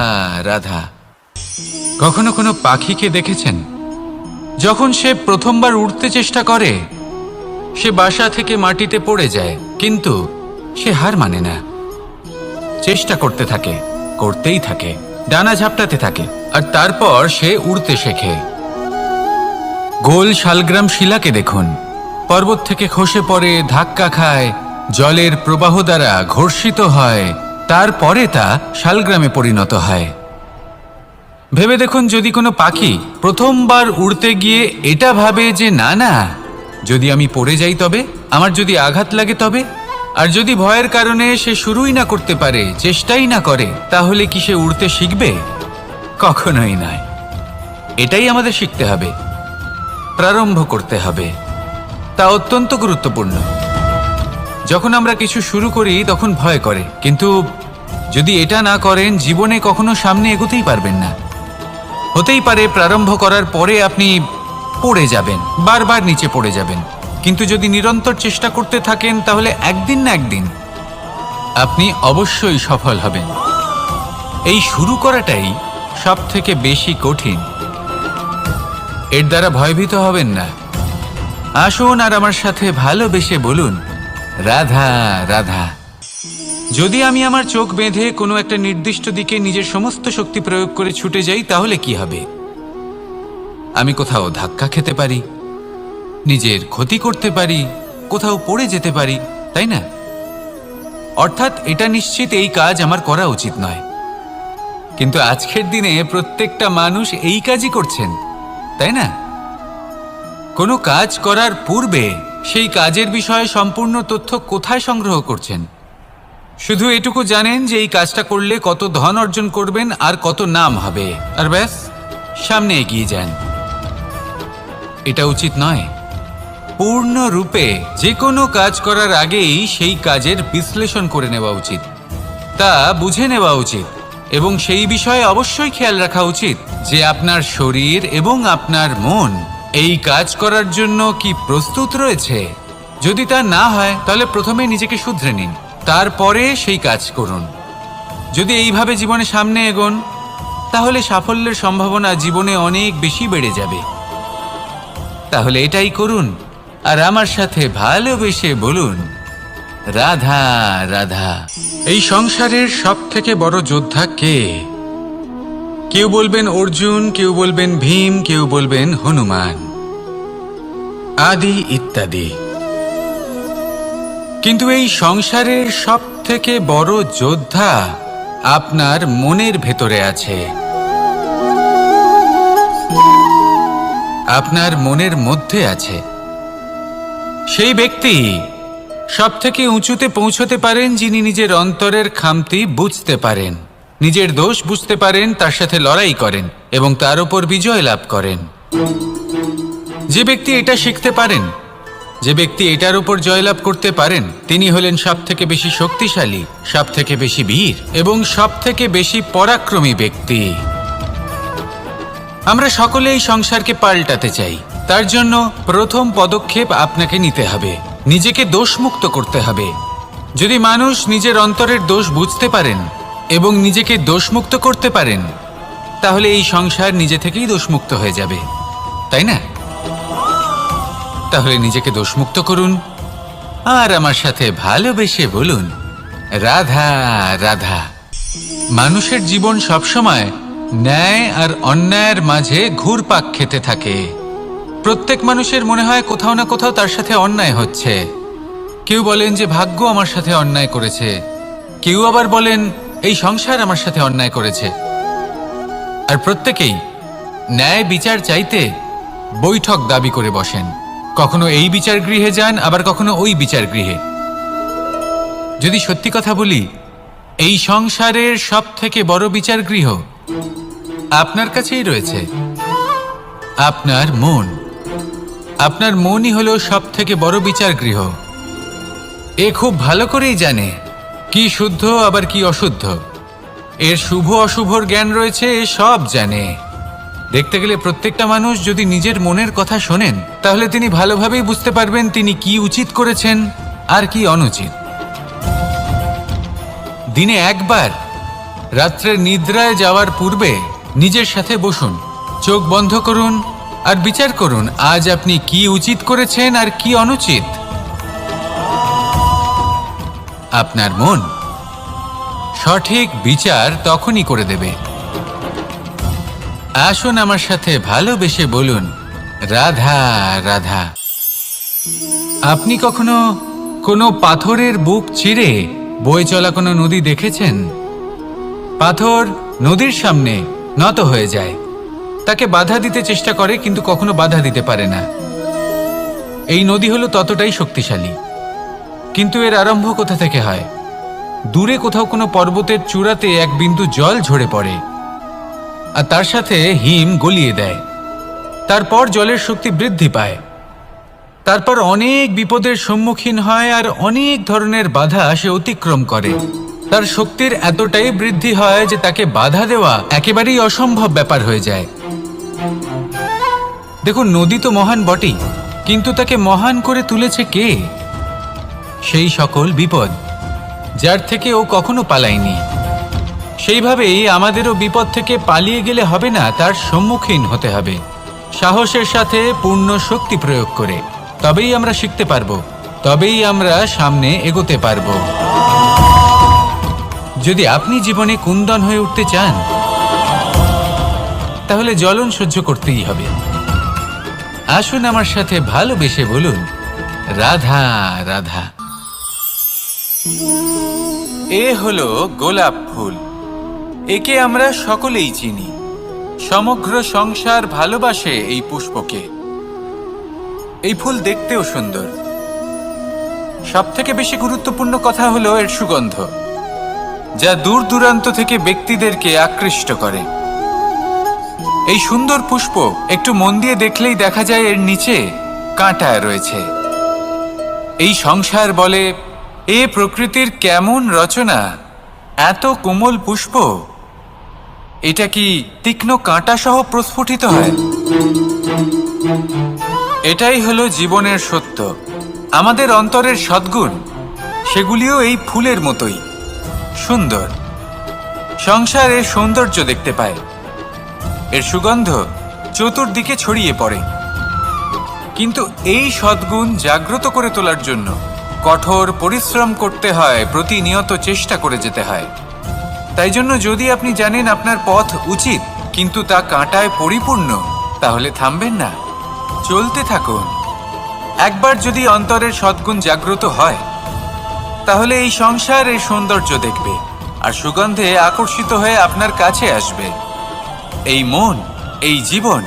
রাধা। কখনো কোনো পাখিকে দেখেছেন? যখন সে প্রথমবার উড়তে চেষ্টা করে, সে বাসা থেকে মাটিতে পড়ে যায়, কিন্তু সে হার মানে না। চেষ্টা করতে থাকে, করতেই থাকে, ডানা ঝাপটাতে থাকে, আর তারপর সে উড়তে শেখে। গোল শালগ্রাম শিলাকে দেখুন, পর্বত থেকে খসে পড়ে, ধাক্কা খায়, জলের প্রবাহ দ্বারা ঘর্ষিত হয়, তারপরে তা শালগ্রামে পরিণত হয়। ভেবে দেখুন, যদি কোনো পাখি প্রথমবার উড়তে গিয়ে এটা ভাবে যে না না, যদি আমি পড়ে যাই তবে, আমার যদি আঘাত লাগে তবে, আর যদি ভয়ের কারণে সে শুরুই না করতে পারে, চেষ্টাই না করে, তাহলে কি সে উড়তে শিখবে? কখনোই নয়। এটাই আমাদের শিখতে হবে, প্রারম্ভ করতে হবে। তা অত্যন্ত গুরুত্বপূর্ণ। যখন আমরা কিছু শুরু করি তখন ভয় করে, কিন্তু যদি এটা না করেন জীবনে কখনো সামনে এগোতেই পারবেন না। হতেই পারে প্রারম্ভ করার পরে আপনি পড়ে যাবেন, বারবার নিচে পড়ে যাবেন, কিন্তু যদি নিরন্তর চেষ্টা করতে থাকেন তাহলে একদিন না একদিন আপনি অবশ্যই সফল হবেন। এই শুরু করাটাই সব থেকে বেশি কঠিন। এর দ্বারা ভয়ভীত হবেন না। আসুন আর আমার সাথে ভালোবেসে বলুন, রাধা রাধা। যদি আমি আমার চোখ বেঁধে কোনো একটা নির্দিষ্ট দিকে নিজের সমস্ত শক্তি প্রয়োগ করে ছুটে যাই, তাহলে কি হবে? আমি কোথাও ধাক্কা খেতে পারি, নিজের ক্ষতি করতে পারি, কোথাও পড়ে যেতে পারি, তাই না? অর্থাৎ এটা নিশ্চিত এই কাজ আমার করা উচিত নয়। কিন্তু আজকের দিনে প্রত্যেকটা মানুষ এই কাজই করছেন, তাই না? কোনো কাজ করার পূর্বে সেই কাজের বিষয়ে সম্পূর্ণ তথ্য কোথায় সংগ্রহ করছেন? শুধু এটুকু জানেন যে এই কাজটা করলে কত ধন অর্জন করবেন আর কত নাম হবে, আর ব্যাস সামনে এগিয়ে যান। এটা উচিত নয়। পূর্ণরূপে যে কোনো কাজ করার আগেই সেই কাজের বিশ্লেষণ করে নেওয়া উচিত, তা বুঝে নেওয়া উচিত, এবং সেই বিষয়ে অবশ্যই খেয়াল রাখা উচিত যে আপনার শরীর এবং আপনার মন এই কাজ করার জন্য কি প্রস্তুত রয়েছে। যদি তা না হয় তাহলে প্রথমে নিজেকে শুধরে নিন, তারপরে সেই কাজ করুন। যদি এইভাবে জীবনে সামনে এগোন তাহলে সাফল্যের সম্ভাবনা জীবনে অনেক বেশি বেড়ে যাবে। তাহলে এটাই করুন আর আমার সাথে ভালোবেসে বলুন, রাধা রাধা। এই সংসারের সব থেকে বড় যোদ্ধা কে? কেউ বলবেন অর্জুন, কেউ বলবেন ভীম, কেউ বলবেন হনুমান আদি ইত্যাদি। কিন্তু এই সংসারের সব থেকে বড় যোদ্ধা আপনার মনের ভেতরে আছে, আপনার মনের মধ্যে আছে। সেই ব্যক্তি সব থেকে উঁচুতে পৌঁছতে পারেন যিনি নিজের অন্তরের খামতি বুঝতে পারেন, নিজের দোষ বুঝতে পারেন, তার সাথে লড়াই করেন এবং তার উপর বিজয় লাভ করেন। যে ব্যক্তি এটা শিখতে পারেন, যে ব্যক্তি এটার উপর জয়লাভ করতে পারেন, তিনি হলেন সব থেকে বেশি শক্তিশালী, সব থেকে বেশি বীর এবং সব থেকে বেশি পরাক্রমী ব্যক্তি। আমরা সকলে এই সংসারকে পাল্টাতে চাই। তার জন্য প্রথম পদক্ষেপ আপনাকে নিতে হবে, নিজেকে দোষমুক্ত করতে হবে। যদি মানুষ নিজের অন্তরের দোষ বুঝতে পারেন এবং নিজেকে দোষমুক্ত করতে পারেন, তাহলে এই সংসার নিজে থেকেই দোষমুক্ত হয়ে যাবে, তাই না? তাহলে নিজেকে দোষমুক্ত করুন আর আমার সাথে ভালোবেসে বলুন, রাধা রাধা। মানুষের জীবন সবসময় ন্যায় আর অন্যায়ের মাঝে ঘুরপাক খেতে থাকে। প্রত্যেক মানুষের মনে হয় কোথাও না কোথাও তার সাথে অন্যায় হচ্ছে। কেউ বলেন যে ভাগ্য আমার সাথে অন্যায় করেছে, কেউ আবার বলেন এই সংসার আমার সাথে অন্যায় করেছে। আর প্রত্যেকেই ন্যায় বিচার চাইতে বৈঠক দাবি করে বসেন। কখনো এই বিচার গৃহে যান, আবার কখনো ওই বিচার গৃহে। যদি সত্যি কথা বলি, এই সংসারের সব থেকে বড় বিচার গৃহ আপনার কাছেই রয়েছে, আপনার মন। আপনার মনই হলো সব থেকে বড় বিচার গৃহ। এ খুব ভালো করেই জানে কি শুদ্ধ আবার কি অশুদ্ধ, এর শুভ অশুভর জ্ঞান রয়েছে, এ সব জানে। দেখতে গেলে প্রত্যেকটা মানুষ যদি নিজের মনের কথা শোনেন, তাহলে তিনি ভালোভাবেই বুঝতে পারবেন তিনি কি উচিত করেছেন আর কি অনুচিত। দিনে একবার রাত্রের নিদ্রায় যাওয়ার পূর্বে নিজের সাথে বসুন, চোখ বন্ধ করুন আর বিচার করুন আজ আপনি কি উচিত করেছেন আর কি অনুচিত। আপনার মন সঠিক বিচার তখনই করে দেবে। আসুন আমার সাথে ভালোবেসে বলুন, রাধা রাধা। আপনি কখনো কোনো পাথরের বুক চিরে বয়ে চলা কোনো নদী দেখেছেন? পাথর নদীর সামনে নত হয়ে যায়, তাকে বাধা দিতে চেষ্টা করে কিন্তু কখনো বাধা দিতে পারে না। এই নদী হলো ততটাই শক্তিশালী। কিন্তু এর আরম্ভ কোথা থেকে হয়? দূরে কোথাও কোনো পর্বতের চূড়াতে এক বিন্দু জল ঝরে পড়ে আর তার সাথে হিম গলিয়ে দেয়। তারপর জলের শক্তি বৃদ্ধি পায়। তারপর অনেক বিপদের সম্মুখীন হয় আর অনেক ধরনের বাধা সে অতিক্রম করে। তার শক্তির এতটাই বৃদ্ধি হয় যে তাকে বাধা দেওয়া একেবারেই অসম্ভব ব্যাপার হয়ে যায়। দেখুন, নদী তো মহান বটেই, কিন্তু তাকে মহান করে তুলেছে কে? সেই সকল বিপদ যার থেকে ও কখনো পালায়নি। সেইভাবেই আমাদেরও বিপদ থেকে পালিয়ে গেলে হবে না, তার সম্মুখীন হতে হবে সাহসের সাথে, পূর্ণ শক্তি প্রয়োগ করে। তবেই আমরা শিখতে পারবো, তবেই আমরা সামনে এগোতে পারবো। যদি আপনি জীবনে কুন্দন হয়ে উঠতে চান, তাহলে জ্বলন সহ্য করতেই হবে। আসুন আমার সাথে ভালোবেসে বলুন, রাধা রাধা। এ হলো গোলাপ ফুল। একে আমরা সকলেই চিনি। সমগ্র সংসার ভালোবাসে এই পুষ্পকে। এই ফুল দেখতেও সুন্দর। সবথেকে বেশি গুরুত্বপূর্ণ কথা হলো এর সুগন্ধ, যা দূর দূরান্ত থেকে ব্যক্তিদেরকে আকৃষ্ট করে। এই সুন্দর পুষ্প একটু মন দিয়ে দেখলেই দেখা যায় এর নিচে কাঁটা রয়েছে। এই সংসার বলে, এ প্রকৃতির কেমন রচনা! এত কোমল পুষ্প, এটা কি তীক্ষ্ণ কাঁটা সহ প্রস্ফুটিত হয়? এটাই হলো জীবনের সত্য। আমাদের অন্তরের সদ্গুণ, সেগুলিও এই ফুলের মতোই সুন্দর। সংসার এর সৌন্দর্য দেখতে পায়। এর সুগন্ধ চতুর্দিকে ছড়িয়ে পড়ে। কিন্তু এই সদ্গুণ জাগ্রত করে তোলার জন্য কঠোর পরিশ্রম করতে হয়, প্রতিনিয়ত চেষ্টা করে যেতে হয়। তাই জন্য যদি আপনি জানেন আপনার পথ উচিত কিন্তু তা কাঁটায় পরিপূর্ণ, তাহলে থামবেন না, চলতে থাকুন। একবার যদি অন্তরের সদ্গুণ জাগ্রত হয়, তাহলে এই সংসার এর সৌন্দর্য দেখবে আর সুগন্ধে আকর্ষিত হয়ে আপনার কাছে আসবে। এই মন, এই জীবন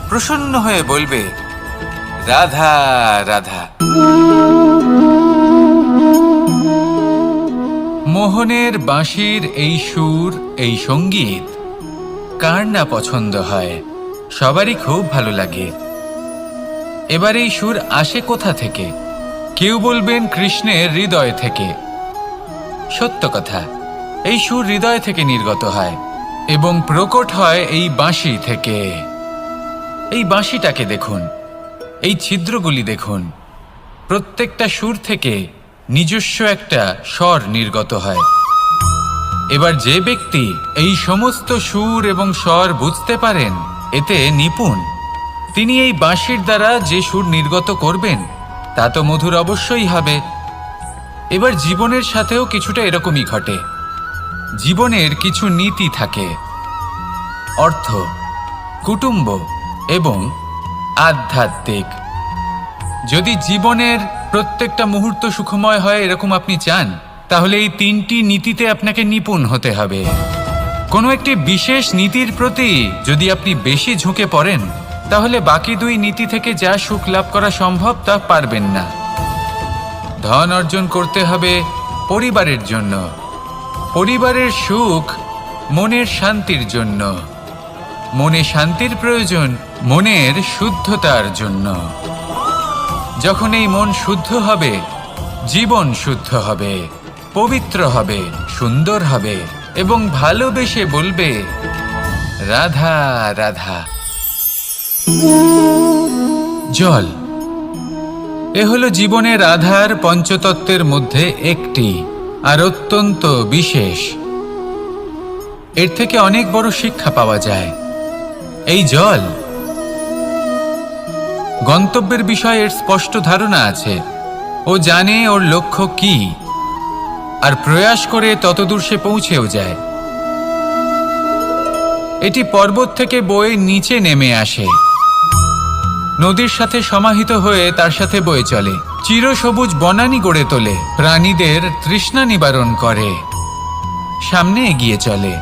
প্রসন্ন হয়ে বলবে, রাধা রাধা। মোহনের বাঁশির এই সুর, এই সঙ্গীত কার না পছন্দ হয়? সবারই খুব ভালো লাগে। এবার এই সুর আসে কোথা থেকে? কেউ বলবেন কৃষ্ণের হৃদয় থেকে। সত্য কথা, এই সুর হৃদয় থেকে নির্গত হয় এবং প্রকট হয় এই বাঁশি থেকে। এই বাঁশিটাকে দেখুন, এই ছিদ্রগুলি দেখুন। প্রত্যেকটা সুর থেকে নিজস্ব একটা স্বর নির্গত হয়। এবার যে ব্যক্তি এই সমস্ত সুর এবং স্বর বুঝতে পারেন, এতে নিপুণ, তিনি এই বাঁশির দ্বারা যে সুর নির্গত করবেন তা তো মধুর অবশ্যই হবে। এবার জীবনের সাথেও কিছুটা এরকমই ঘটে। জীবনের কিছু নীতি থাকে, অর্থ, কুটুম্ব এবং আধ্যাত্মিক। যদি জীবনের প্রত্যেকটা মুহূর্ত সুখময় হয় এরকম আপনি চান, তাহলে এই তিনটি নীতিতে আপনাকে নিপুণ হতে হবে। কোনো একটি বিশেষ নীতির প্রতি যদি আপনি বেশি ঝুঁকে পড়েন, তাহলে বাকি দুই নীতি থেকে যা সুখ লাভ করা সম্ভব তা পারবেন না। ধন অর্জন করতে হবে পরিবারের জন্য, পরিবারের সুখ মনের শান্তির জন্য, মনে শান্তির প্রয়োজন মনের শুদ্ধতার জন্য। যখন এই মন শুদ্ধ হবে, জীবন শুদ্ধ হবে, পবিত্র হবে, সুন্দর হবে এবং ভালোবেসে বলবে, রাধা রাধা। জল, এ হলো জীবনের আধার পঞ্চতত্ত্বের মধ্যে একটি, আর অত্যন্ত বিশেষ। এর থেকে অনেক বড় শিক্ষা পাওয়া যায়। এই জল, গন্তব্যের বিষয়ে এর স্পষ্ট ধারণা আছে। ও জানে ওর লক্ষ্য কি, আর প্রয়াস করে ততদূর সে পৌঁছেও যায়। এটি পর্বত থেকে বয়ে নিচে নেমে আসে, নদীর সাথে সমাহিত হয়ে তার সাথে বয়ে চলে, চিরসবুজ বনানী গড়ে তোলে, প্রাণীদের তৃষ্ণা নিবারণ করে, সামনে এগিয়ে চলে,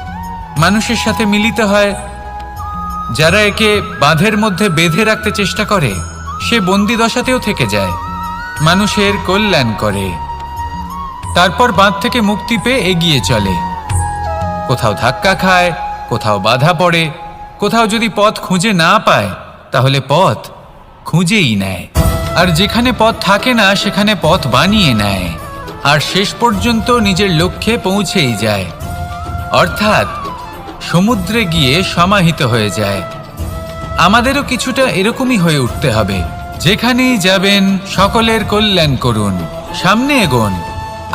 মানুষের সাথে মিলিত হয়। যারা একে বাঁধের মধ্যে বেঁধে রাখতে চেষ্টা করে সে বন্দি দশাতেও থেকে যায়, মানুষের কল্যাণ করে। তারপর বাঁধ থেকে মুক্তি পেয়ে এগিয়ে চলে, কোথাও ধাক্কা খায়, কোথাও বাধা পড়ে, কোথাও যদি পথ খুঁজে না পায় তাহলে পথ খুঁজেই নেয়, আর যেখানে পথ থাকে না সেখানে পথ বানিয়ে নেয়, আর শেষ পর্যন্ত নিজের লক্ষ্যে পৌঁছেই যায়, অর্থাৎ সমুদ্রে গিয়ে সমাহিত হয়ে যায়। আমাদেরও কিছুটা এরকমই হয়ে উঠতে হবে। যেখানেই যাবেন সকলের কল্যাণ করুন, সামনে এগোন।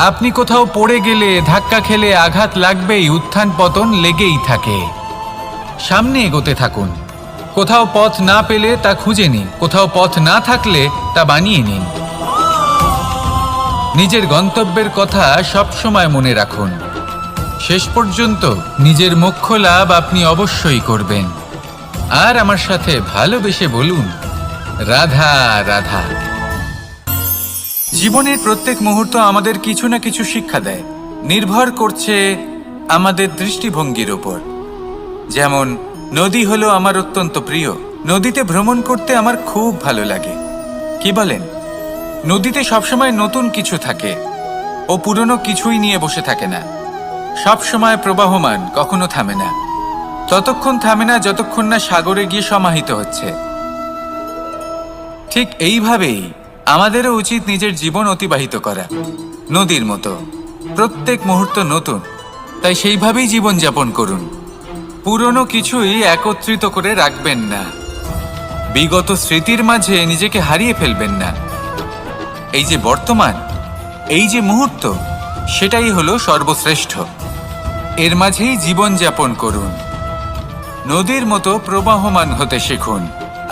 আপনি কোথাও পড়ে গেলে, ধাক্কা খেলে আঘাত লাগবেই, উত্থান পতন লেগেই থাকে। সামনে এগোতে থাকুন। কোথাও পথ না পেলে তা খুঁজে নিন, কোথাও পথ না থাকলে তা বানিয়ে নিন। নিজের গন্তব্যের কথা সবসময় মনে রাখুন। শেষ পর্যন্ত নিজের মোক্ষ লাভ আপনি অবশ্যই করবেন। আর আমার সাথে ভালোবেসে বলুন, রাধা রাধা। জীবনের প্রত্যেক মুহূর্ত আমাদের কিছু না কিছু শিক্ষা দেয়, নির্ভর করছে আমাদের দৃষ্টিভঙ্গির ওপর। যেমন নদী হলো আমার অত্যন্ত প্রিয়, নদীতে ভ্রমণ করতে আমার খুব ভালো লাগে। কি বলেন? নদীতে সবসময় নতুন কিছু থাকে, ও পুরনো কিছুই নিয়ে বসে থাকে না, সবসময় প্রবাহমান, কখনো থামে না। ততক্ষণ থামে না যতক্ষণ না সাগরে গিয়ে সমাহিত হচ্ছে। ঠিক এইভাবেই আমাদেরও উচিত নিজের জীবন অতিবাহিত করা, নদীর মতো। প্রত্যেক মুহূর্ত নতুন, তাই সেইভাবেই জীবন যাপন করুন। পুরনো কিছুই একত্রিত করে রাখবেন না, বিগত স্মৃতির মাঝে নিজেকে হারিয়ে ফেলবেন না। এই যে বর্তমান, এই যে মুহূর্ত, সেটাই হলো সর্বশ্রেষ্ঠ। এর মাঝেই জীবন যাপন করুন, নদীর মতো প্রবাহমান হতে শিখুন।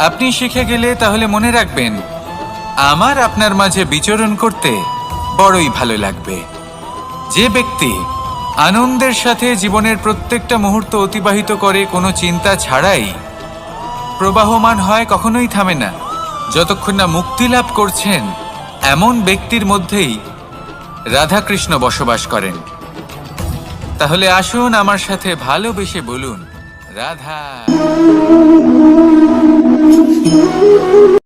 আপনি শিখে গেলে তাহলে মনে রাখবেন, আমার আপনার মাঝে বিচরণ করতে বড়ই ভালো লাগবে। যে ব্যক্তি আনন্দের সাথে জীবনের প্রত্যেকটা মুহূর্ত অতিবাহিত করে, কোনো চিন্তা ছাড়াই প্রবাহমান হয়, কখনোই থামে না, যতক্ষণ না মুক্তি লাভ করছেন, এমন ব্যক্তির মধ্যেই রাধাকৃষ্ণ বসবাস করেন। তাহলে আসুন আমার সাথে ভালোবেসে বলুন, রাধা।